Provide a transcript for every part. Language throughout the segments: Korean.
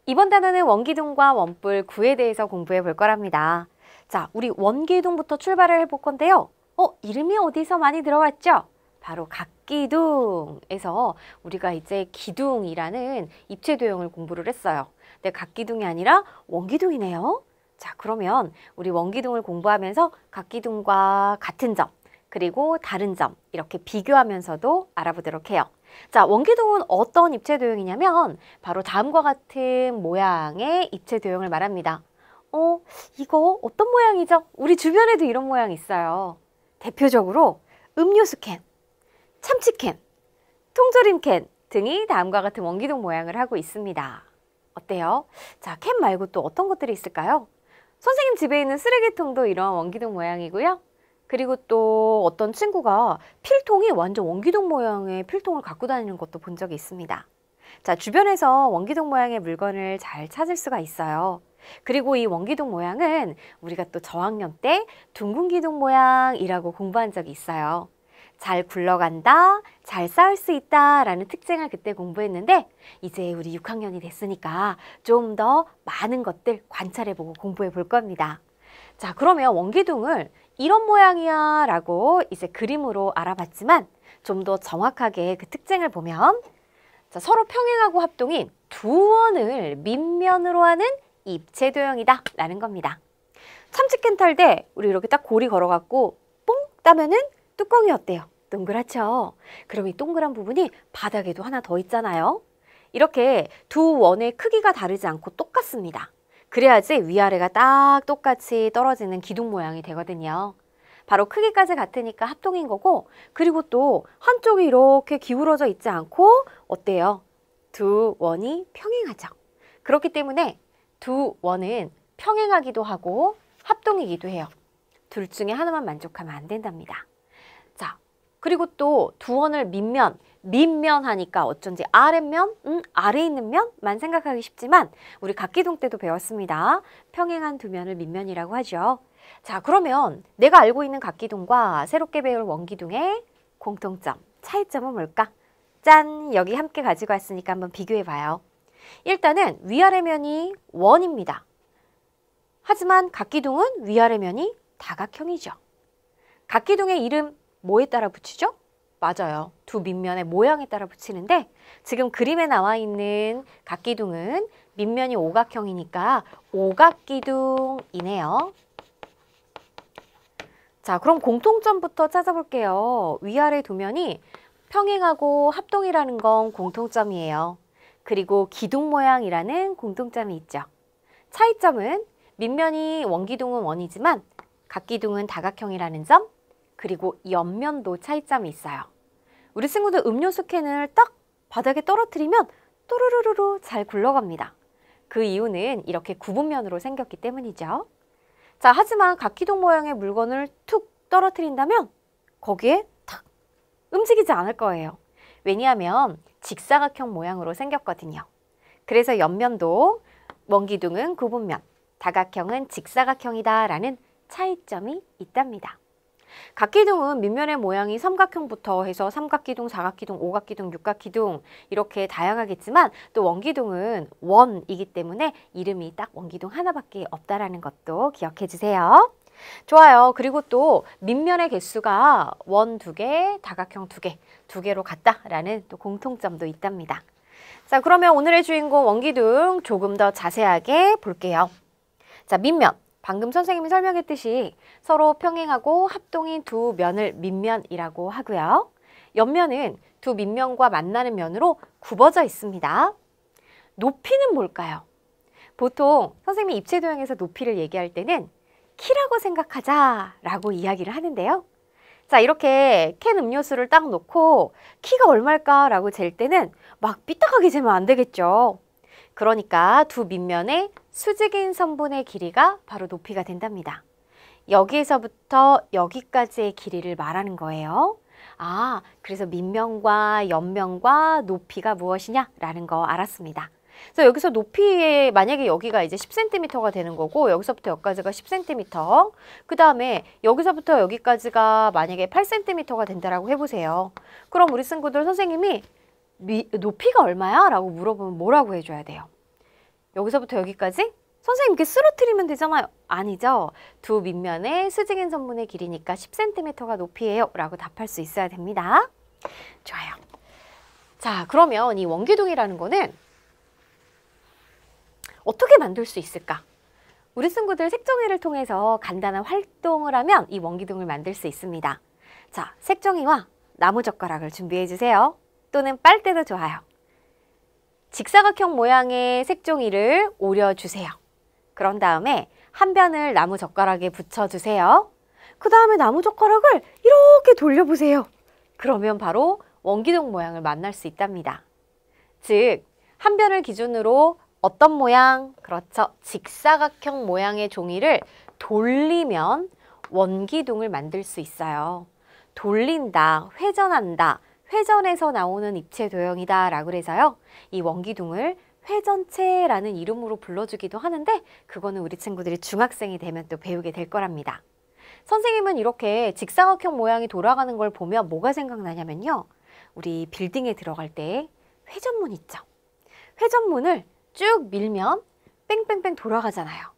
이번 단어는 원기둥과 원뿔 구에 대해서 공부해 볼 거랍니다. 자, 우리 원기둥부터 출발을 해볼 건데요. 이름이 어디서 많이 들어왔죠? 바로 각기둥에서 우리가 이제 기둥이라는 입체도형을 공부를 했어요. 근데 각기둥이 아니라 원기둥이네요. 자, 그러면 우리 원기둥을 공부하면서 각기둥과 같은 점, 그리고 다른 점 이렇게 비교하면서도 알아보도록 해요. 자, 원기둥은 어떤 입체도형이냐면 바로 다음과 같은 모양의 입체도형을 말합니다. 이거 어떤 모양이죠? 우리 주변에도 이런 모양이 있어요. 대표적으로 음료수 캔, 참치캔, 통조림 캔 등이 다음과 같은 원기둥 모양을 하고 있습니다. 어때요? 자, 캔 말고 또 어떤 것들이 있을까요? 선생님 집에 있는 쓰레기통도 이런 원기둥 모양이고요. 그리고 또 어떤 친구가 필통이 완전 원기둥 모양의 필통을 갖고 다니는 것도 본 적이 있습니다. 자, 주변에서 원기둥 모양의 물건을 잘 찾을 수가 있어요. 그리고 이 원기둥 모양은 우리가 또 저학년 때 둥근 기둥 모양이라고 공부한 적이 있어요. 잘 굴러간다, 잘 쌓을 수 있다 라는 특징을 그때 공부했는데 이제 우리 6학년이 됐으니까 좀 더 많은 것들 관찰해보고 공부해 볼 겁니다. 자, 그러면 원기둥을 이런 모양이야 라고 이제 그림으로 알아봤지만 좀 더 정확하게 그 특징을 보면 자, 서로 평행하고 합동인 두 원을 밑면으로 하는 입체도형이다 라는 겁니다. 참치캔 탈 때 우리 이렇게 딱 고리 걸어갖고 뽕 따면은 뚜껑이 어때요? 동그랗죠? 그럼 이 동그란 부분이 바닥에도 하나 더 있잖아요. 이렇게 두 원의 크기가 다르지 않고 똑같습니다. 그래야지 위아래가 딱 똑같이 떨어지는 기둥 모양이 되거든요. 바로 크기까지 같으니까 합동인 거고, 그리고 또 한쪽이 이렇게 기울어져 있지 않고 어때요? 두 원이 평행하죠. 그렇기 때문에 두 원은 평행하기도 하고 합동이기도 해요. 둘 중에 하나만 만족하면 안 된답니다. 자, 그리고 또 두 원을 밑면 하니까 어쩐지 아랫면, 아래 있는 면만 생각하기 쉽지만 우리 각기둥 때도 배웠습니다. 평행한 두 면을 밑면이라고 하죠. 자, 그러면 내가 알고 있는 각기둥과 새롭게 배울 원기둥의 공통점, 차이점은 뭘까? 짠! 여기 함께 가지고 왔으니까 한번 비교해봐요. 일단은 위아래 면이 원입니다. 하지만 각기둥은 위아래 면이 다각형이죠. 각기둥의 이름 뭐에 따라 붙이죠? 맞아요. 두 밑면의 모양에 따라 붙이는데 지금 그림에 나와 있는 각기둥은 밑면이 오각형이니까 오각기둥이네요. 자, 그럼 공통점부터 찾아볼게요. 위아래 두 면이 평행하고 합동이라는 건 공통점이에요. 그리고 기둥 모양이라는 공통점이 있죠. 차이점은 밑면이 원기둥은 원이지만 각기둥은 다각형이라는 점, 그리고 옆면도 차이점이 있어요. 우리 친구들 음료수 캔을 딱 바닥에 떨어뜨리면 또르르르 잘 굴러갑니다. 그 이유는 이렇게 구분면으로 생겼기 때문이죠. 자, 하지만 각기둥 모양의 물건을 툭 떨어뜨린다면 거기에 탁 움직이지 않을 거예요. 왜냐하면 직사각형 모양으로 생겼거든요. 그래서 옆면도 원기둥은 구분면, 다각형은 직사각형이다 라는 차이점이 있답니다. 각기둥은 밑면의 모양이 삼각형부터 해서 삼각기둥, 사각기둥, 오각기둥, 육각기둥 이렇게 다양하겠지만 또 원기둥은 원이기 때문에 이름이 딱 원기둥 하나밖에 없다라는 것도 기억해 주세요. 좋아요. 그리고 또 밑면의 개수가 원 2개, 다각형 2개, 2개로 같다라는 또 공통점도 있답니다. 자, 그러면 오늘의 주인공 원기둥 조금 더 자세하게 볼게요. 자, 밑면. 방금 선생님이 설명했듯이 서로 평행하고 합동인 두 면을 밑면이라고 하고요. 옆면은 두 밑면과 만나는 면으로 굽어져 있습니다. 높이는 뭘까요? 보통 선생님이 입체도형에서 높이를 얘기할 때는 키라고 생각하자라고 이야기를 하는데요. 자, 이렇게 캔 음료수를 딱 놓고 키가 얼마일까라고 잴 때는 막 삐딱하게 재면 안 되겠죠. 그러니까 두 밑면의 수직인 선분의 길이가 바로 높이가 된답니다. 여기에서부터 여기까지의 길이를 말하는 거예요. 아, 그래서 밑면과 옆면과 높이가 무엇이냐라는 거 알았습니다. 그래서 여기서 높이에 만약에 여기가 이제 10cm가 되는 거고 여기서부터 여기까지가 10cm, 그 다음에 여기서부터 여기까지가 만약에 8cm가 된다라고 해보세요. 그럼 우리 친구들 선생님이 높이가 얼마야? 라고 물어보면 뭐라고 해줘야 돼요? 여기서부터 여기까지? 선생님께 쓰러뜨리면 되잖아요. 아니죠. 두 밑면의 수직인 선분의 길이니까 10cm가 높이에요. 라고 답할 수 있어야 됩니다. 좋아요. 자, 그러면 이 원기둥이라는 거는 어떻게 만들 수 있을까? 우리 친구들 색종이를 통해서 간단한 활동을 하면 이 원기둥을 만들 수 있습니다. 자, 색종이와 나무젓가락을 준비해 주세요. 또는 빨대도 좋아요. 직사각형 모양의 색종이를 오려주세요. 그런 다음에 한 변을 나무젓가락에 붙여주세요. 그 다음에 나무젓가락을 이렇게 돌려보세요. 그러면 바로 원기둥 모양을 만날 수 있답니다. 즉, 한 변을 기준으로 어떤 모양? 그렇죠. 직사각형 모양의 종이를 돌리면 원기둥을 만들 수 있어요. 돌린다, 회전한다, 회전에서 나오는 입체 도형이다 라고 해서요. 이 원기둥을 회전체라는 이름으로 불러주기도 하는데 그거는 우리 친구들이 중학생이 되면 또 배우게 될 거랍니다. 선생님은 이렇게 직사각형 모양이 돌아가는 걸 보면 뭐가 생각나냐면요. 우리 빌딩에 들어갈 때 회전문 있죠. 회전문을 쭉 밀면 뺑뺑뺑 돌아가잖아요.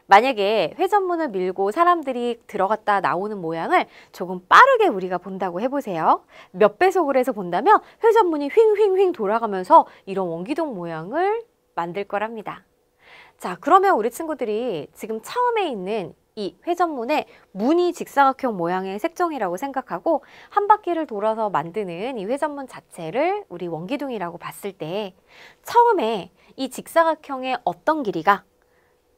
만약에 회전문을 밀고 사람들이 들어갔다 나오는 모양을 조금 빠르게 우리가 본다고 해보세요. 몇 배속을 해서 본다면 회전문이 휑휑휑 돌아가면서 이런 원기둥 모양을 만들 거랍니다. 자, 그러면 우리 친구들이 지금 처음에 있는 이 회전문의 문이 직사각형 모양의 색종이라고 생각하고 한 바퀴를 돌아서 만드는 이 회전문 자체를 우리 원기둥이라고 봤을 때 처음에 이 직사각형의 어떤 길이가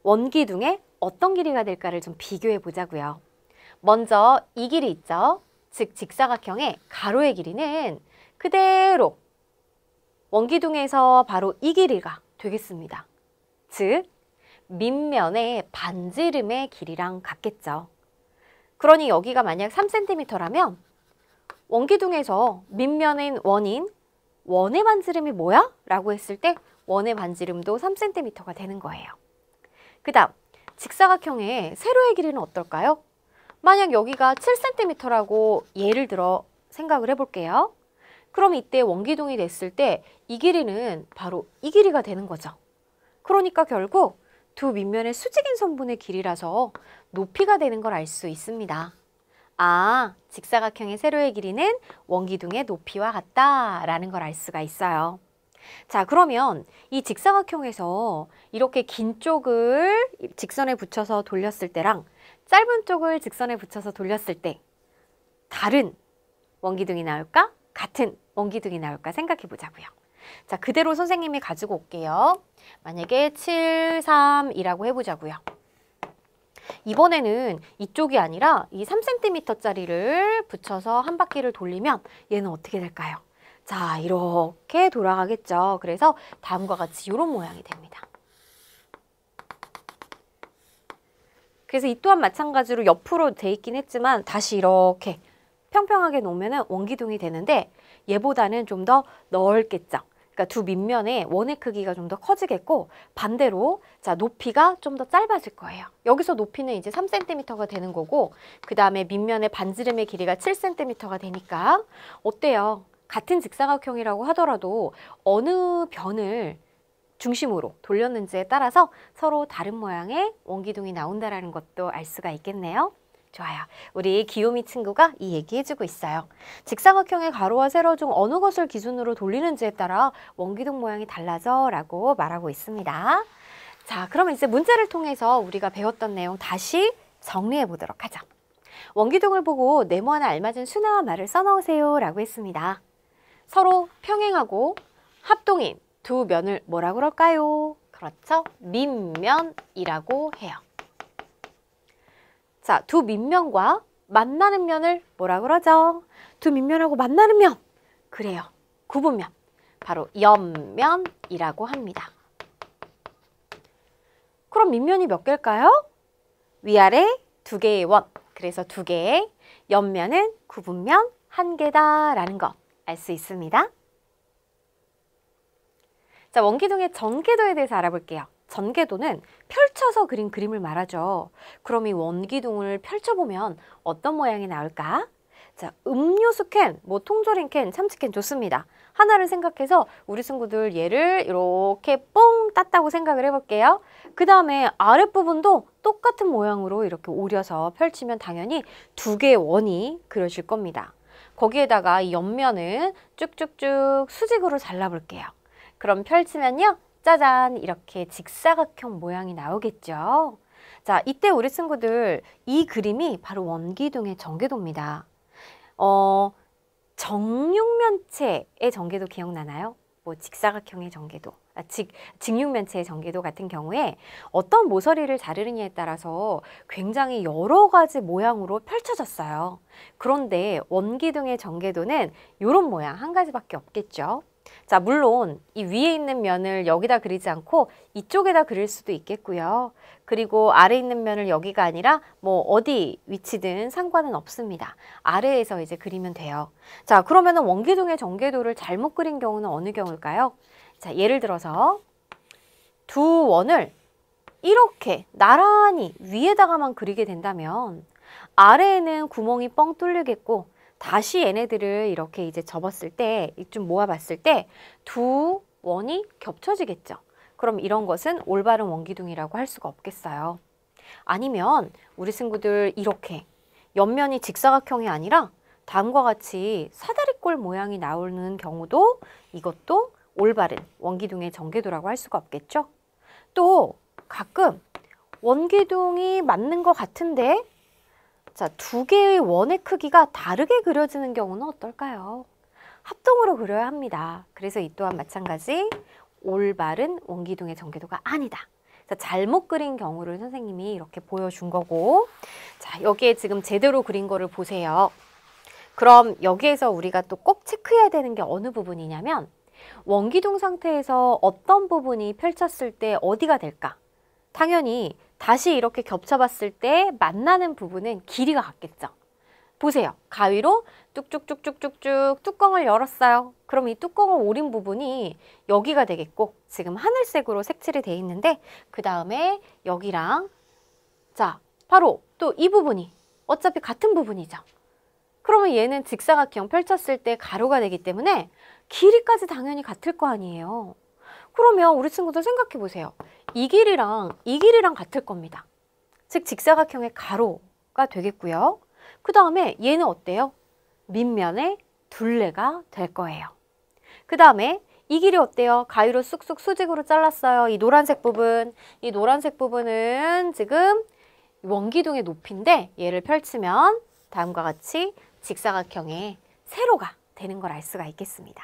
원기둥의 어떤 길이가 될까를 좀 비교해 보자고요. 먼저 이 길이 있죠. 즉 직사각형의 가로의 길이는 그대로 원기둥에서 바로 이 길이가 되겠습니다. 즉 밑면의 반지름의 길이랑 같겠죠. 그러니 여기가 만약 3cm라면 원기둥에서 밑면인 원인 원의 반지름이 뭐야? 라고 했을 때 원의 반지름도 3cm가 되는 거예요. 그 다음 직사각형의 세로의 길이는 어떨까요? 만약 여기가 7cm라고 예를 들어 생각을 해볼게요. 그럼 이때 원기둥이 됐을 때 이 길이는 바로 이 길이가 되는 거죠. 그러니까 결국 두 밑면의 수직인 선분의 길이라서 높이가 되는 걸 알 수 있습니다. 아, 직사각형의 세로의 길이는 원기둥의 높이와 같다라는 걸 알 수가 있어요. 자, 그러면 이 직사각형에서 이렇게 긴 쪽을 직선에 붙여서 돌렸을 때랑 짧은 쪽을 직선에 붙여서 돌렸을 때 다른 원기둥이 나올까? 같은 원기둥이 나올까 생각해 보자고요. 자, 그대로 선생님이 가지고 올게요. 만약에 7, 3이라고 해보자고요. 이번에는 이쪽이 아니라 이 3cm짜리를 붙여서 한 바퀴를 돌리면 얘는 어떻게 될까요? 자, 이렇게 돌아가겠죠. 그래서 다음과 같이 이런 모양이 됩니다. 그래서 이 또한 마찬가지로 옆으로 돼 있긴 했지만 다시 이렇게 평평하게 놓으면 원기둥이 되는데 얘보다는 좀 더 넓겠죠. 그러니까 두 밑면에 원의 크기가 좀 더 커지겠고 반대로 자 높이가 좀 더 짧아질 거예요. 여기서 높이는 이제 3cm가 되는 거고 그 다음에 밑면의 반지름의 길이가 7cm가 되니까 어때요? 같은 직사각형이라고 하더라도 어느 변을 중심으로 돌렸는지에 따라서 서로 다른 모양의 원기둥이 나온다는 것도 알 수가 있겠네요. 좋아요. 우리 귀요미 친구가 이 얘기 해주고 있어요. 직사각형의 가로와 세로 중 어느 것을 기준으로 돌리는지에 따라 원기둥 모양이 달라져 라고 말하고 있습니다. 자, 그러면 이제 문제를 통해서 우리가 배웠던 내용 다시 정리해 보도록 하죠. 원기둥을 보고 네모하나 알맞은 수나와 말을 써넣으세요 라고 했습니다. 서로 평행하고 합동인 두 면을 뭐라 그럴까요? 그렇죠. 밑면이라고 해요. 자, 두 밑면과 만나는 면을 뭐라 그러죠? 두 밑면하고 만나는 면. 그래요. 구분면. 바로 옆면이라고 합니다. 그럼 밑면이 몇 개일까요? 위아래 두 개의 원. 그래서 두 개의 옆면은 구분면 한 개다라는 거 알 수 있습니다. 자, 원기둥의 전개도에 대해서 알아볼게요. 전개도는 펼쳐서 그린 그림을 말하죠. 그럼 이 원기둥을 펼쳐보면 어떤 모양이 나올까? 자, 음료수 캔, 통조림 캔, 참치캔 좋습니다. 하나를 생각해서 우리 친구들 얘를 이렇게 뽕 땄다고 생각을 해볼게요. 그 다음에 아랫부분도 똑같은 모양으로 이렇게 오려서 펼치면 당연히 두 개의 원이 그려질 겁니다. 거기에다가 이 옆면은 쭉쭉쭉 수직으로 잘라볼게요. 그럼 펼치면요. 짜잔! 이렇게 직사각형 모양이 나오겠죠. 자, 이때 우리 친구들 이 그림이 바로 원기둥의 전개도입니다. 정육면체의 전개도 기억나나요? 뭐 직사각형의 전개도, 직육면체의 전개도 같은 경우에 어떤 모서리를 자르느냐에 따라서 굉장히 여러 가지 모양으로 펼쳐졌어요. 그런데 원기둥의 전개도는 이런 모양 한 가지밖에 없겠죠. 자, 물론 이 위에 있는 면을 여기다 그리지 않고 이쪽에다 그릴 수도 있겠고요. 그리고 아래 있는 면을 여기가 아니라 뭐 어디 위치든 상관은 없습니다. 아래에서 이제 그리면 돼요. 자, 그러면은 원기둥의 전개도를 잘못 그린 경우는 어느 경우일까요? 자, 예를 들어서 두 원을 이렇게 나란히 위에다가만 그리게 된다면 아래에는 구멍이 뻥 뚫리겠고 다시 얘네들을 이렇게 이제 접었을 때, 좀 모아봤을 때 두 원이 겹쳐지겠죠. 그럼 이런 것은 올바른 원기둥이라고 할 수가 없겠어요. 아니면 우리 친구들 이렇게 옆면이 직사각형이 아니라 다음과 같이 사다리꼴 모양이 나오는 경우도 이것도 올바른 원기둥의 전개도라고 할 수가 없겠죠. 또 가끔 원기둥이 맞는 것 같은데 자, 두 개의 원의 크기가 다르게 그려지는 경우는 어떨까요? 합동으로 그려야 합니다. 그래서 이 또한 마찬가지 올바른 원기둥의 전개도가 아니다. 잘못 그린 경우를 선생님이 이렇게 보여준 거고, 자, 여기에 지금 제대로 그린 거를 보세요. 그럼 여기에서 우리가 또 꼭 체크해야 되는 게 어느 부분이냐면 원기둥 상태에서 어떤 부분이 펼쳤을 때 어디가 될까? 당연히 다시 이렇게 겹쳐봤을 때 만나는 부분은 길이가 같겠죠. 보세요. 가위로 뚝뚝뚝뚝뚝뚝 뚜껑을 열었어요. 그럼 이 뚜껑을 오린 부분이 여기가 되겠고 지금 하늘색으로 색칠이 돼 있는데 그 다음에 여기랑 자 바로 또 이 부분이 어차피 같은 부분이죠. 그러면 얘는 직사각형 펼쳤을 때 가로가 되기 때문에 길이까지 당연히 같을 거 아니에요. 그러면 우리 친구들 생각해 보세요. 이 길이랑 이 길이랑 같을 겁니다. 즉 직사각형의 가로가 되겠고요. 그 다음에 얘는 어때요? 밑면의 둘레가 될 거예요. 그 다음에 이 길이 어때요? 가위로 쑥쑥 수직으로 잘랐어요. 이 노란색 부분. 이 노란색 부분은 지금 원기둥의 높이인데 얘를 펼치면 다음과 같이 직사각형의 세로가 되는 걸 알 수가 있겠습니다.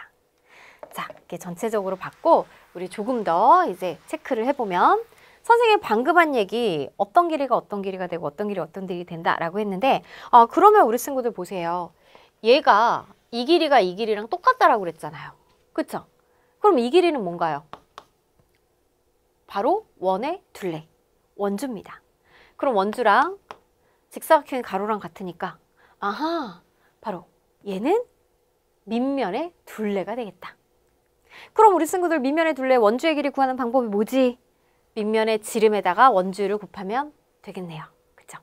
자, 이렇게 전체적으로 봤고 우리 조금 더 이제 체크를 해보면 선생님이 방금 한 얘기 어떤 길이가 어떤 길이가 되고 어떤 길이 어떤 길이 된다라고 했는데 그러면 우리 친구들 보세요. 얘가 이 길이가 이 길이랑 똑같다라고 그랬잖아요. 그쵸? 그럼 이 길이는 뭔가요? 바로 원의 둘레, 원주입니다. 그럼 원주랑 직사각형의 가로랑 같으니까 아하, 바로 얘는 밑면의 둘레가 되겠다. 그럼 우리 친구들 밑면의 둘레 원주의 길이 구하는 방법이 뭐지? 밑면의 지름에다가 원주를 곱하면 되겠네요. 그쵸?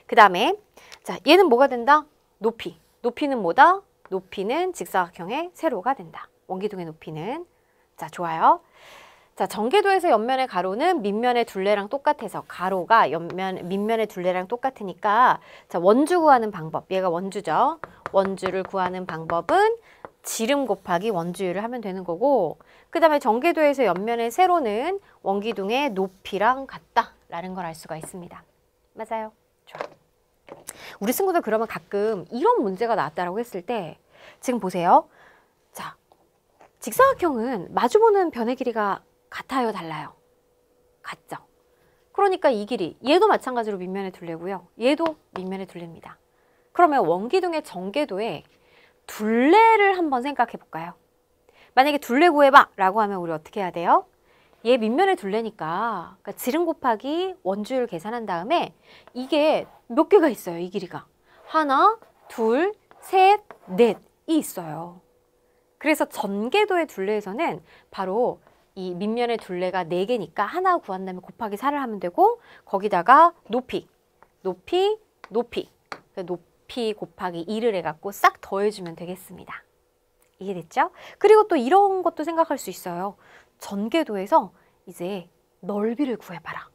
그 다음에 자 얘는 뭐가 된다? 높이. 높이는 뭐다? 높이는 직사각형의 세로가 된다. 원기둥의 높이는. 자 좋아요. 자 전개도에서 옆면의 가로는 밑면의 둘레랑 똑같아서 가로가 밑면의 둘레랑 똑같으니까 자 원주 구하는 방법. 얘가 원주죠. 원주를 구하는 방법은 지름 곱하기 원주율을 하면 되는 거고 그 다음에 전개도에서 옆면의 세로는 원기둥의 높이랑 같다라는 걸 알 수가 있습니다. 맞아요. 좋아. 우리 친구들 그러면 가끔 이런 문제가 나왔다라고 했을 때 지금 보세요. 자, 직사각형은 마주보는 변의 길이가 같아요? 달라요? 같죠? 그러니까 이 길이 얘도 마찬가지로 밑면의 둘레고요. 얘도 밑면의 둘레입니다. 그러면 원기둥의 전개도에 둘레를 한번 생각해 볼까요? 만약에 둘레 구해봐 라고 하면 우리 어떻게 해야 돼요? 얘 밑면의 둘레니까 그러니까 지름 곱하기 원주율 계산한 다음에 이게 몇 개가 있어요, 이 길이가. 하나, 둘, 셋, 넷이 있어요. 그래서 전개도의 둘레에서는 바로 이 밑면의 둘레가 4개니까 하나 구한 다음에 곱하기 4를 하면 되고 거기다가 높이, 높이, 높이, 높이 곱하기 2를 해갖고 싹 더해주면 되겠습니다. 이해됐죠? 그리고 또 이런 것도 생각할 수 있어요. 전개도에서 이제 넓이를 구해봐라.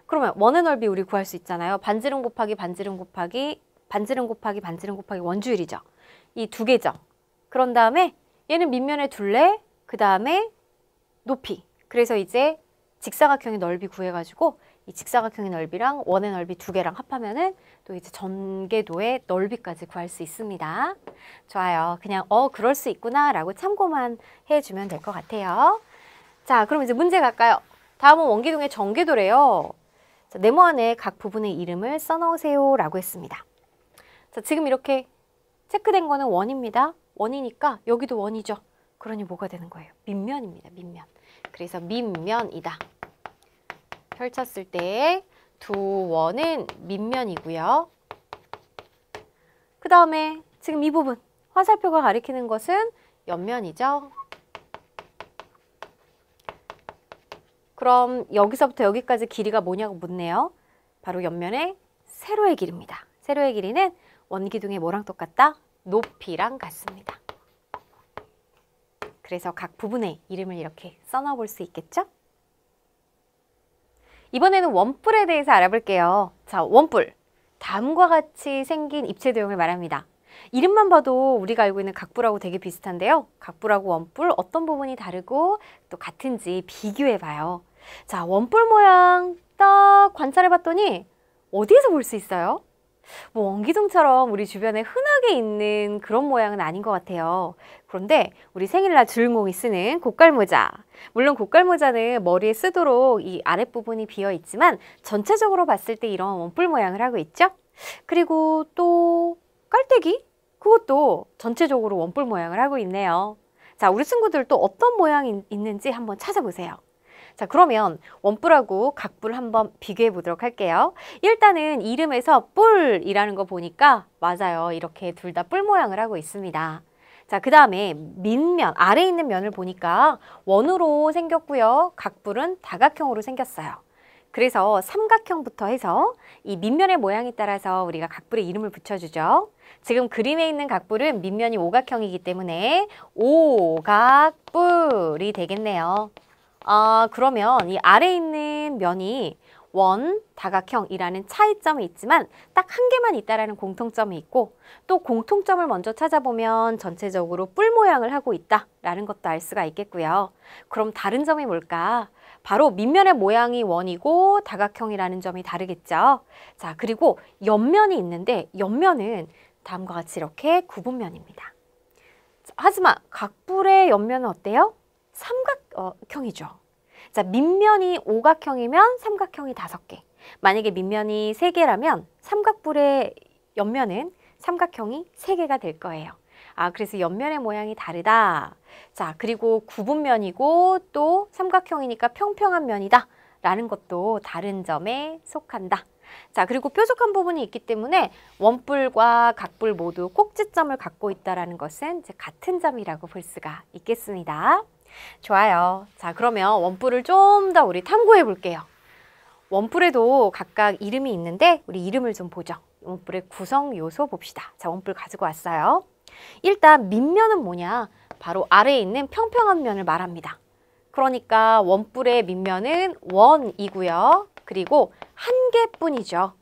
그러면 원의 넓이 우리 구할 수 있잖아요. 반지름 곱하기 반지름 곱하기 반지름 곱하기 반지름 곱하기 원주율이죠. 이 두 개죠. 그런 다음에 얘는 밑면의 둘레, 그 다음에 높이. 그래서 이제 직사각형의 넓이 구해가지고 이 직사각형의 넓이랑 원의 넓이 두 개랑 합하면은 또 이제 전개도의 넓이까지 구할 수 있습니다. 좋아요. 그냥 그럴 수 있구나 라고 참고만 해주면 될 것 같아요. 자, 그럼 이제 문제 갈까요? 다음은 원기둥의 전개도래요. 자, 네모 안에 각 부분의 이름을 써넣으세요 라고 했습니다. 자, 지금 이렇게 체크된 거는 원입니다. 원이니까 여기도 원이죠. 그러니 뭐가 되는 거예요? 밑면입니다. 밑면. 그래서 밑면이다. 펼쳤을 때 두 원은 밑면이고요. 그 다음에 지금 이 부분 화살표가 가리키는 것은 옆면이죠. 그럼 여기서부터 여기까지 길이가 뭐냐고 묻네요. 바로 옆면의 세로의 길이입니다. 세로의 길이는 원기둥의 뭐랑 똑같다? 높이랑 같습니다. 그래서 각 부분의 이름을 이렇게 써넣어 볼 수 있겠죠? 이번에는 원뿔에 대해서 알아볼게요. 자, 원뿔. 다음과 같이 생긴 입체 도형을 말합니다. 이름만 봐도 우리가 알고 있는 각뿔하고 되게 비슷한데요. 각뿔하고 원뿔 어떤 부분이 다르고 또 같은지 비교해 봐요. 자, 원뿔 모양 딱 관찰해 봤더니 어디에서 볼 수 있어요? 뭐 원기둥처럼 우리 주변에 흔하게 있는 그런 모양은 아닌 것 같아요. 그런데 우리 생일날 주인공이 쓰는 고깔모자. 물론 고깔모자는 머리에 쓰도록 이 아랫부분이 비어 있지만 전체적으로 봤을 때 이런 원뿔 모양을 하고 있죠. 그리고 또 깔때기? 그것도 전체적으로 원뿔 모양을 하고 있네요. 자, 우리 친구들 또 어떤 모양이 있는지 한번 찾아보세요. 자, 그러면 원뿔하고 각뿔 한번 비교해 보도록 할게요. 일단은 이름에서 뿔이라는 거 보니까 맞아요. 이렇게 둘 다 뿔 모양을 하고 있습니다. 자, 그 다음에 밑면, 아래에 있는 면을 보니까 원으로 생겼고요. 각뿔은 다각형으로 생겼어요. 그래서 삼각형부터 해서 이 밑면의 모양에 따라서 우리가 각뿔의 이름을 붙여주죠. 지금 그림에 있는 각뿔은 밑면이 오각형이기 때문에 오각뿔이 되겠네요. 그러면 이 아래에 있는 면이 원, 다각형이라는 차이점이 있지만 딱 한 개만 있다라는 공통점이 있고 또 공통점을 먼저 찾아보면 전체적으로 뿔 모양을 하고 있다라는 것도 알 수가 있겠고요. 그럼 다른 점이 뭘까? 바로 밑면의 모양이 원이고 다각형이라는 점이 다르겠죠. 자, 그리고 옆면이 있는데 옆면은 다음과 같이 이렇게 구분면입니다. 하지만 각뿔의 옆면은 어때요? 삼각형이죠. 자, 밑면이 오각형이면 삼각형이 5개. 만약에 밑면이 3개라면 삼각뿔의 옆면은 삼각형이 3개가 될 거예요. 그래서 옆면의 모양이 다르다. 자, 그리고 구분면이고 또 삼각형이니까 평평한 면이다. 라는 것도 다른 점에 속한다. 자, 그리고 뾰족한 부분이 있기 때문에 원뿔과 각뿔 모두 꼭지점을 갖고 있다는 것은 이제 같은 점이라고 볼 수가 있겠습니다. 좋아요. 자, 그러면 원뿔을 좀 더 우리 탐구해 볼게요. 원뿔에도 각각 이름이 있는데 우리 이름을 좀 보죠. 원뿔의 구성 요소 봅시다. 자, 원뿔 가지고 왔어요. 일단 밑면은 뭐냐? 바로 아래에 있는 평평한 면을 말합니다. 그러니까 원뿔의 밑면은 원이고요. 그리고 한 개뿐이죠.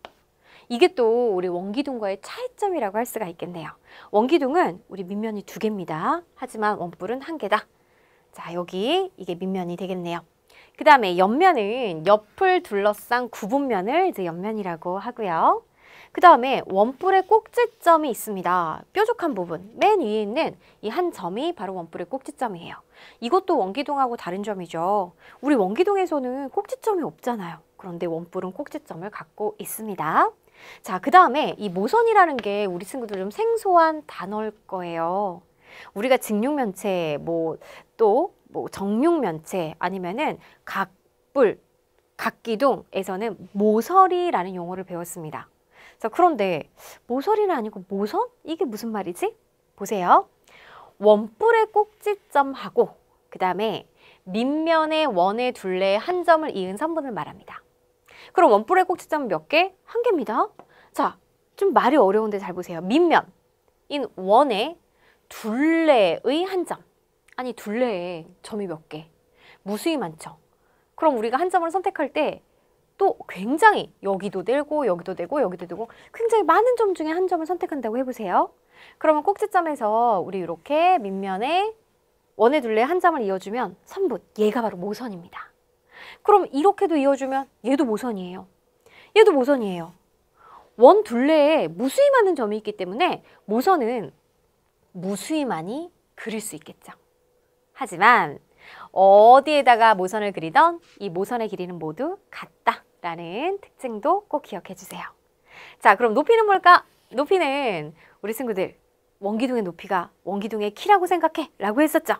이게 또 우리 원기둥과의 차이점이라고 할 수가 있겠네요. 원기둥은 우리 밑면이 2개입니다. 하지만 원뿔은 1개다. 자, 여기 이게 밑면이 되겠네요. 그 다음에 옆면은 옆을 둘러싼 구분면을 이제 옆면이라고 하고요. 그 다음에 원뿔의 꼭지점이 있습니다. 뾰족한 부분, 맨 위에 있는 이 한 점이 바로 원뿔의 꼭지점이에요. 이것도 원기둥하고 다른 점이죠. 우리 원기둥에서는 꼭지점이 없잖아요. 그런데 원뿔은 꼭지점을 갖고 있습니다. 자, 그 다음에 이 모선이라는 게 우리 친구들 좀 생소한 단어일 거예요. 우리가 직육면체, 또 정육면체 아니면은 각뿔, 각기둥에서는 모서리라는 용어를 배웠습니다. 자, 그런데 모서리는 아니고 모선? 이게 무슨 말이지? 보세요. 원뿔의 꼭지점하고 그 다음에 밑면의 원의 둘레에 한 점을 이은 선분을 말합니다. 그럼 원뿔의 꼭지점은 몇 개? 1개입니다. 자, 좀 말이 어려운데 잘 보세요. 밑면인 원의 둘레의 한 점. 아니 둘레에 점이 몇 개. 무수히 많죠. 그럼 우리가 한 점을 선택할 때 또 굉장히 여기도 되고 여기도 되고 여기도 되고 굉장히 많은 점 중에 한 점을 선택한다고 해보세요. 그러면 꼭지점에서 우리 이렇게 밑면에 원의 둘레에 한 점을 이어주면 선분, 얘가 바로 모선입니다. 그럼 이렇게도 이어주면 얘도 모선이에요. 얘도 모선이에요. 원 둘레에 무수히 많은 점이 있기 때문에 모선은 무수히 많이 그릴 수 있겠죠. 하지만 어디에다가 모선을 그리던 이 모선의 길이는 모두 같다라는 특징도 꼭 기억해 주세요. 자, 그럼 높이는 뭘까? 높이는 우리 친구들 원기둥의 높이가 원기둥의 키라고 생각해 라고 했었죠.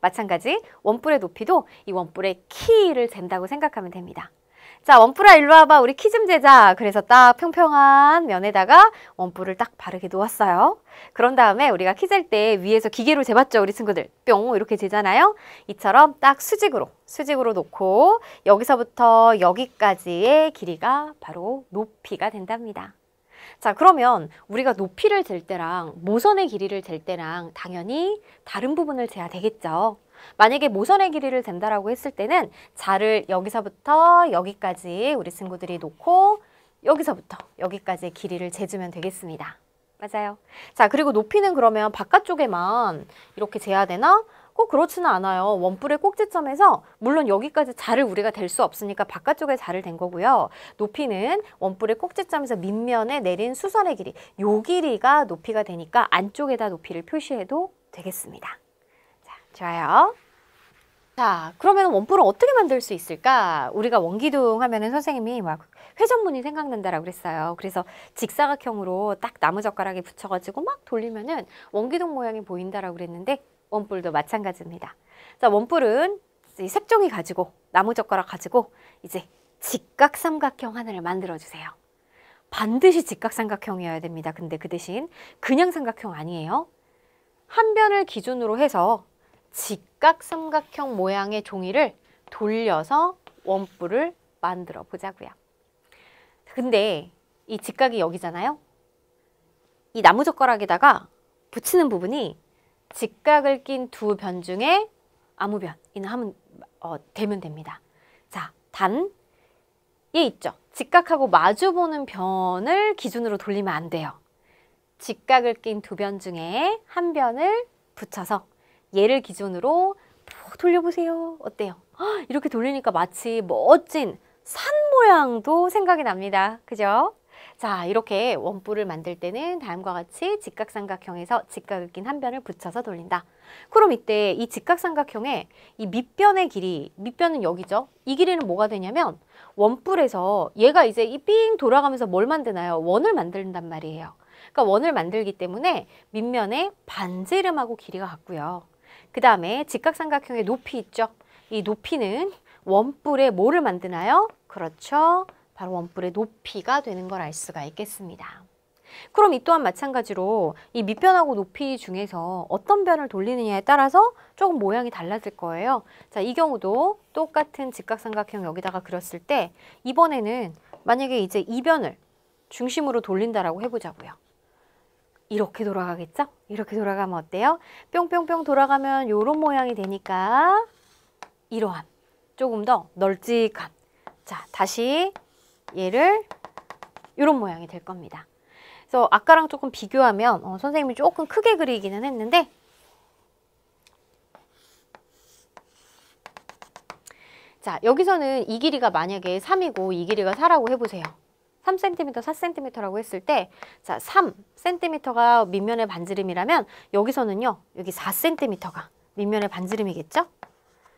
마찬가지 원뿔의 높이도 이 원뿔의 키를 잰다고 생각하면 됩니다. 자, 원뿔아 일로 와봐. 우리 키 좀 재자. 그래서 딱 평평한 면에다가 원뿔을 딱 바르게 놓았어요. 그런 다음에 우리가 키 잴 때 위에서 기계로 재봤죠. 우리 친구들. 뿅 이렇게 재잖아요. 이처럼 딱 수직으로 놓고 여기서부터 여기까지의 길이가 바로 높이가 된답니다. 자, 그러면 우리가 높이를 잴 때랑 모선의 길이를 잴 때랑 당연히 다른 부분을 재야 되겠죠. 만약에 모선의 길이를 잰다라고 했을 때는 자를 여기서부터 여기까지 우리 친구들이 놓고 여기서부터 여기까지의 길이를 재주면 되겠습니다. 맞아요. 자, 그리고 높이는 그러면 바깥쪽에만 이렇게 재야 되나? 꼭 그렇지는 않아요. 원뿔의 꼭지점에서 물론 여기까지 자를 우리가 댈 수 없으니까 바깥쪽에 자를 댄 거고요. 높이는 원뿔의 꼭지점에서 밑면에 내린 수선의 길이, 요 길이가 높이가 되니까 안쪽에다 높이를 표시해도 되겠습니다. 자, 좋아요. 자, 그러면 원뿔을 어떻게 만들 수 있을까? 우리가 원기둥 하면은 선생님이 막 회전문이 생각난다라고 그랬어요. 그래서 직사각형으로 딱 나무젓가락에 붙여가지고 막 돌리면은 원기둥 모양이 보인다라고 그랬는데 원뿔도 마찬가지입니다. 자, 원뿔은 이 색종이 가지고 나무젓가락 가지고 이제 직각삼각형 하나를 만들어주세요. 반드시 직각삼각형이어야 됩니다. 근데 그 대신 그냥 삼각형 아니에요. 한 변을 기준으로 해서 직각삼각형 모양의 종이를 돌려서 원뿔을 만들어 보자고요. 근데 이 직각이 여기잖아요. 이 나무젓가락에다가 붙이는 부분이 직각을 낀 두 변 중에 아무 변이나 하면 되면 됩니다. 자, 단 얘 있죠. 직각하고 마주보는 변을 기준으로 돌리면 안 돼요. 직각을 낀 두 변 중에 한 변을 붙여서 얘를 기준으로 푹 돌려보세요. 어때요? 이렇게 돌리니까 마치 멋진 산 모양도 생각이 납니다. 그죠? 자, 이렇게 원뿔을 만들 때는 다음과 같이 직각삼각형에서 직각을 낀 한 변을 붙여서 돌린다. 그럼 이때 이 직각삼각형의 이 밑변의 길이, 밑변은 여기죠? 이 길이는 뭐가 되냐면 원뿔에서 얘가 이제 이 삥 돌아가면서 뭘 만드나요? 원을 만든단 말이에요. 그러니까 원을 만들기 때문에 밑면에 반지름하고 길이가 같고요. 그 다음에 직각삼각형의 높이 있죠? 이 높이는 원뿔에 뭐를 만드나요? 그렇죠. 바로 원뿔의 높이가 되는 걸 알 수가 있겠습니다. 그럼 이 또한 마찬가지로 이 밑변하고 높이 중에서 어떤 변을 돌리느냐에 따라서 조금 모양이 달라질 거예요. 자, 이 경우도 똑같은 직각삼각형 여기다가 그렸을 때 이번에는 만약에 이제 이 변을 중심으로 돌린다라고 해보자고요. 이렇게 돌아가겠죠? 이렇게 돌아가면 어때요? 뿅뿅뿅 돌아가면 이런 모양이 되니까 이러한 조금 더 널찍한, 자, 다시 얘를 이런 모양이 될 겁니다. 그래서 아까랑 조금 비교하면 선생님이 조금 크게 그리기는 했는데 자, 여기서는 이 길이가 만약에 3이고 이 길이가 4라고 해보세요. 3cm, 4cm라고 했을 때 자, 3cm가 밑면의 반지름이라면 여기서는요. 여기 4cm가 밑면의 반지름이겠죠?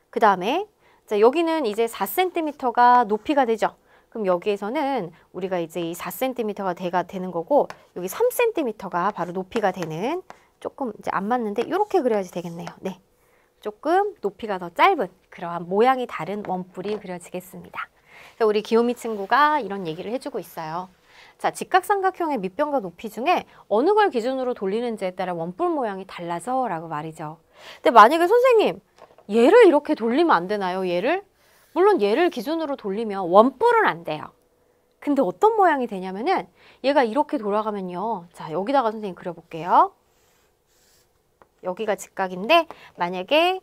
그 다음에 자, 여기는 이제 4cm가 높이가 되죠. 그럼 여기에서는 우리가 이제 이 4cm가 되는 거고 여기 3cm가 바로 높이가 되는, 조금 이제 안 맞는데 이렇게 그려야지 되겠네요. 네, 조금 높이가 더 짧은 그러한 모양이 다른 원뿔이 그려지겠습니다. 그래서 우리 기호미 친구가 이런 얘기를 해주고 있어요. 자, 직각삼각형의 밑변과 높이 중에 어느 걸 기준으로 돌리는지에 따라 원뿔 모양이 달라져 라고 말이죠. 근데 만약에 선생님 얘를 이렇게 돌리면 안 되나요? 얘를? 물론 얘를 기준으로 돌리면 원뿔은 안 돼요. 근데 어떤 모양이 되냐면은 얘가 이렇게 돌아가면요. 자, 여기다가 선생님 그려볼게요. 여기가 직각인데 만약에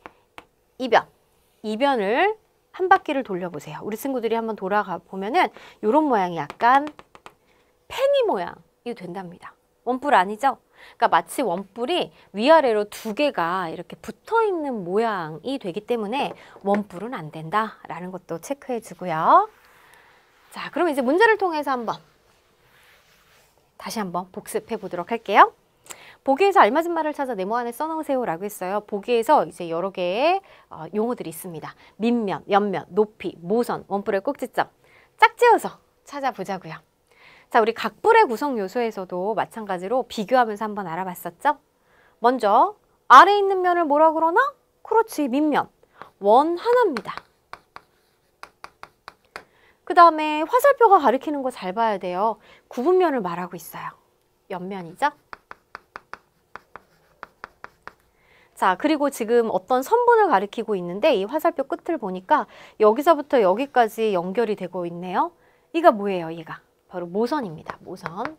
이변을 한 바퀴를 돌려보세요. 우리 친구들이 한번 돌아가 보면은 이런 모양이 약간 팽이 모양이 된답니다. 원뿔 아니죠? 그러니까 마치 원뿔이 위아래로 두 개가 이렇게 붙어있는 모양이 되기 때문에 원뿔은 안 된다라는 것도 체크해 주고요. 자, 그럼 이제 문제를 통해서 다시 한번 복습해 보도록 할게요. 보기에서 알맞은 말을 찾아 네모 안에 써놓으세요 라고 했어요. 보기에서 이제 여러 개의 용어들이 있습니다. 밑면, 옆면, 높이, 모선, 원뿔의 꼭지점 짝지어서 찾아보자고요. 자, 우리 각뿔의 구성 요소에서도 마찬가지로 비교하면서 한번 알아봤었죠? 먼저 아래에 있는 면을 뭐라 그러나? 그렇지, 밑면. 원 하나입니다. 그 다음에 화살표가 가리키는 거 잘 봐야 돼요. 구분면을 말하고 있어요. 옆면이죠? 자, 그리고 지금 어떤 선분을 가리키고 있는데 이 화살표 끝을 보니까 여기서부터 여기까지 연결이 되고 있네요. 이가 뭐예요, 얘가? 바로 모선입니다. 모선.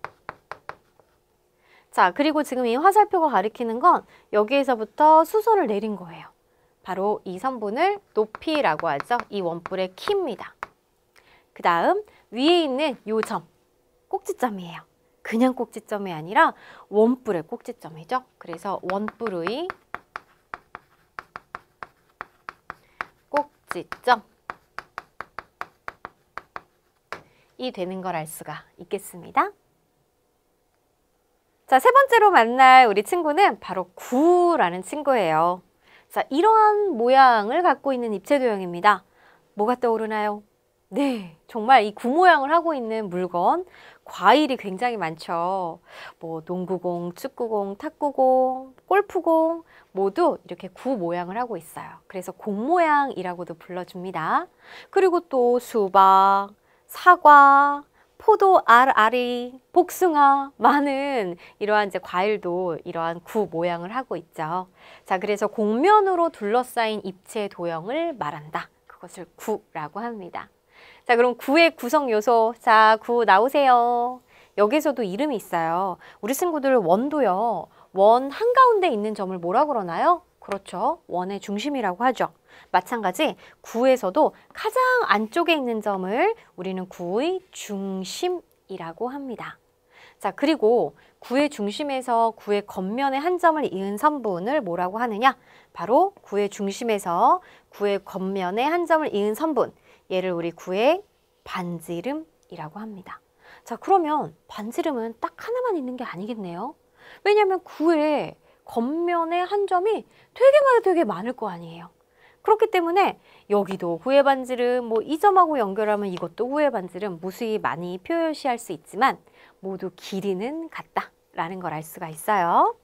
자, 그리고 지금 이 화살표가 가리키는 건 여기에서부터 수선을 내린 거예요. 바로 이 선분을 높이라고 하죠. 이 원뿔의 키입니다. 그 다음 위에 있는 요 점, 꼭지점이에요. 그냥 꼭지점이 아니라 원뿔의 꼭지점이죠. 그래서 원뿔의 꼭지점 이 되는 걸 알 수가 있겠습니다. 자, 세 번째로 만날 우리 친구는 바로 구라는 친구예요. 자, 이러한 모양을 갖고 있는 입체 도형입니다. 뭐가 떠오르나요? 네, 정말 이 구 모양을 하고 있는 물건, 과일이 굉장히 많죠. 뭐 농구공, 축구공, 탁구공, 골프공 모두 이렇게 구 모양을 하고 있어요. 그래서 공 모양이라고도 불러줍니다. 그리고 또 수박, 사과, 포도, 알이, 복숭아, 많은 이러한 이제 과일도 이러한 구 모양을 하고 있죠. 자, 그래서 공면으로 둘러싸인 입체 도형을 말한다. 그것을 구라고 합니다. 자, 그럼 구의 구성 요소. 자, 구 나오세요. 여기서도 이름이 있어요. 우리 친구들 원도요. 원 한가운데 있는 점을 뭐라 그러나요? 그렇죠. 원의 중심이라고 하죠. 마찬가지 구에서도 가장 안쪽에 있는 점을 우리는 구의 중심이라고 합니다. 자, 그리고 구의 중심에서 구의 겉면의 한 점을 이은 선분을 뭐라고 하느냐? 바로 구의 중심에서 구의 겉면의 한 점을 이은 선분. 얘를 우리 구의 반지름이라고 합니다. 자, 그러면 반지름은 딱 하나만 있는 게 아니겠네요. 왜냐하면 구의 겉면의 한 점이 되게 많을 거 아니에요. 그렇기 때문에 여기도 구의 반지름, 뭐 이 점하고 연결하면 이것도 구의 반지름 무수히 많이 표시할 수 있지만 모두 길이는 같다라는 걸 알 수가 있어요.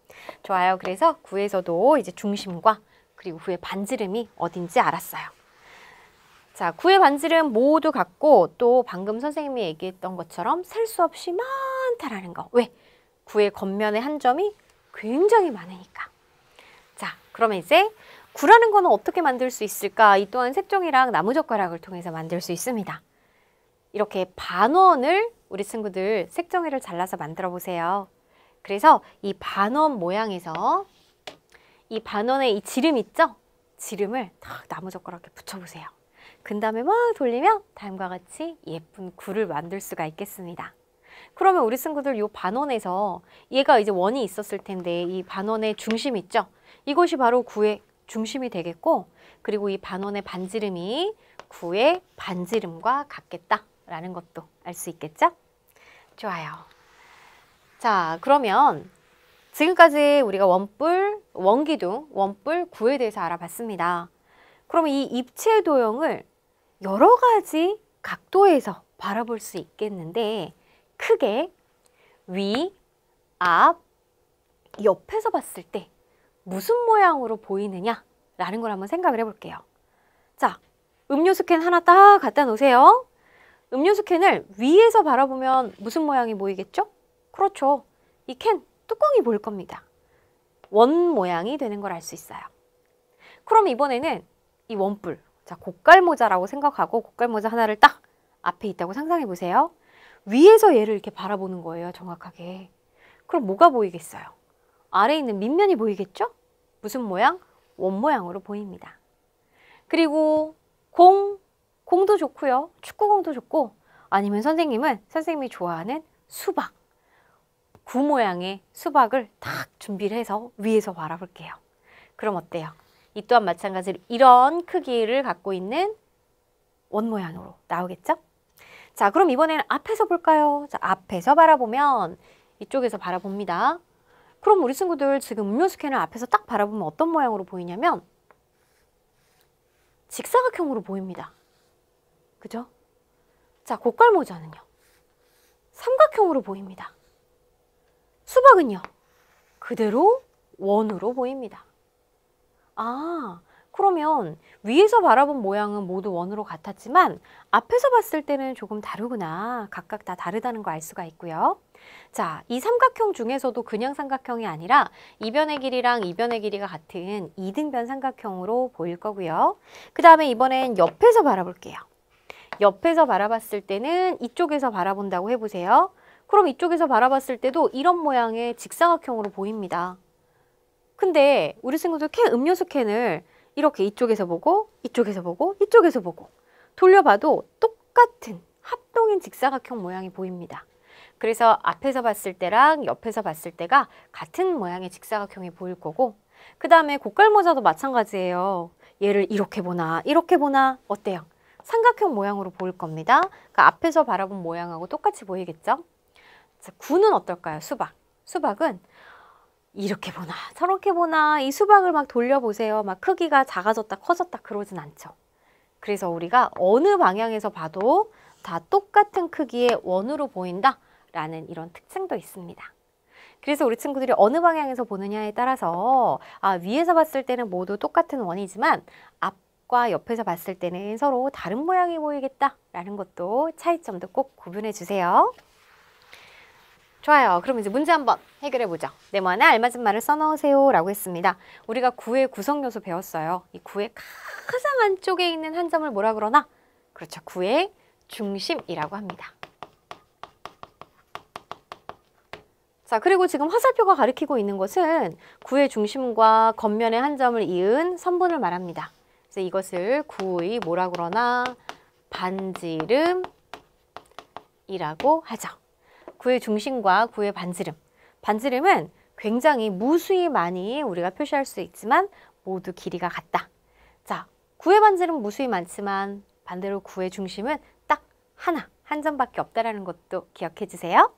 좋아요. 그래서 구에서도 이제 중심과 그리고 구의 반지름이 어딘지 알았어요. 자, 구의 반지름 모두 같고 또 방금 선생님이 얘기했던 것처럼 셀 수 없이 많다라는 거. 왜? 구의 겉면의 한 점이 굉장히 많으니까. 자, 그러면 이제 구라는 거는 어떻게 만들 수 있을까? 이 또한 색종이랑 나무젓가락을 통해서 만들 수 있습니다. 이렇게 반원을 우리 친구들 색종이를 잘라서 만들어 보세요. 그래서 이 반원 모양에서 이 반원의 이 지름 있죠? 지름을 딱 나무젓가락에 붙여보세요. 그 다음에 막 돌리면 다음과 같이 예쁜 구를 만들 수가 있겠습니다. 그러면 우리 친구들 이 반원에서 얘가 이제 원이 있었을 텐데 이 반원의 중심 있죠? 이것이 바로 구의 중심이 되겠고 그리고 이 반원의 반지름이 구의 반지름과 같겠다라는 것도 알 수 있겠죠? 좋아요. 자, 그러면 지금까지 우리가 원뿔, 원기둥, 원뿔, 구에 대해서 알아봤습니다. 그러면 이 입체 도형을 여러 가지 각도에서 바라볼 수 있겠는데 크게 위, 앞, 옆에서 봤을 때 무슨 모양으로 보이느냐라는 걸 한번 생각을 해볼게요. 자, 음료수 캔 하나 딱 갖다 놓으세요. 음료수 캔을 위에서 바라보면 무슨 모양이 보이겠죠? 그렇죠. 이 캔 뚜껑이 보일 겁니다. 원 모양이 되는 걸 알 수 있어요. 그럼 이번에는 이 원뿔, 자, 고깔모자라고 생각하고 고깔모자 하나를 딱 앞에 있다고 상상해 보세요. 위에서 얘를 이렇게 바라보는 거예요, 정확하게. 그럼 뭐가 보이겠어요? 아래에 있는 밑면이 보이겠죠? 무슨 모양? 원 모양으로 보입니다. 그리고 공도 좋고요. 축구공도 좋고, 아니면 선생님이 좋아하는 수박, 구 모양의 수박을 딱 준비를 해서 위에서 바라볼게요. 그럼 어때요? 이 또한 마찬가지로 이런 크기를 갖고 있는 원 모양으로 나오겠죠? 자, 그럼 이번에는 앞에서 볼까요? 자, 앞에서 바라보면 이쪽에서 바라봅니다. 그럼 우리 친구들 지금 음료수 캔을 앞에서 딱 바라보면 어떤 모양으로 보이냐면 직사각형으로 보입니다. 그죠? 자, 고깔모자는요. 삼각형으로 보입니다. 수박은요. 그대로 원으로 보입니다. 아, 그러면 위에서 바라본 모양은 모두 원으로 같았지만 앞에서 봤을 때는 조금 다르구나. 각각 다 다르다는 거 알 수가 있고요. 자, 이 삼각형 중에서도 그냥 삼각형이 아니라 이변의 길이랑 이변의 길이가 같은 이등변 삼각형으로 보일 거고요. 그 다음에 이번엔 옆에서 바라볼게요. 옆에서 바라봤을 때는 이쪽에서 바라본다고 해보세요. 그럼 이쪽에서 바라봤을 때도 이런 모양의 직사각형으로 보입니다. 근데 우리 친구들 음료수 캔을 이렇게 이쪽에서 보고 이쪽에서 보고 이쪽에서 보고 돌려봐도 똑같은 합동인 직사각형 모양이 보입니다. 그래서 앞에서 봤을 때랑 옆에서 봤을 때가 같은 모양의 직사각형이 보일 거고, 그 다음에 고깔모자도 마찬가지예요. 얘를 이렇게 보나 이렇게 보나 어때요? 삼각형 모양으로 보일 겁니다. 그러니까 앞에서 바라본 모양하고 똑같이 보이겠죠? 자, 구는 어떨까요? 수박은 이렇게 보나 저렇게 보나 이 수박을 막 돌려보세요. 막 크기가 작아졌다 커졌다 그러진 않죠. 그래서 우리가 어느 방향에서 봐도 다 똑같은 크기의 원으로 보인다 라는 이런 특징도 있습니다. 그래서 우리 친구들이 어느 방향에서 보느냐에 따라서 위에서 봤을 때는 모두 똑같은 원이지만 앞과 옆에서 봤을 때는 서로 다른 모양이 보이겠다 라는 것도 차이점도 꼭 구분해 주세요. 좋아요. 그럼 이제 문제 한번 해결해 보죠. 네모 안에 알맞은 말을 써넣으세요 라고 했습니다. 우리가 구의 구성요소 배웠어요. 이 구의 가장 안쪽에 있는 한 점을 뭐라 그러나? 그렇죠. 구의 중심이라고 합니다. 자, 그리고 지금 화살표가 가리키고 있는 것은 구의 중심과 겉면의 한 점을 이은 선분을 말합니다. 그래서 이것을 구의 뭐라 그러나? 반지름이라고 하죠. 구의 중심과 구의 반지름. 반지름은 굉장히 무수히 많이 우리가 표시할 수 있지만 모두 길이가 같다. 자, 구의 반지름 무수히 많지만 반대로 구의 중심은 딱 한 점밖에 없다라는 것도 기억해 주세요.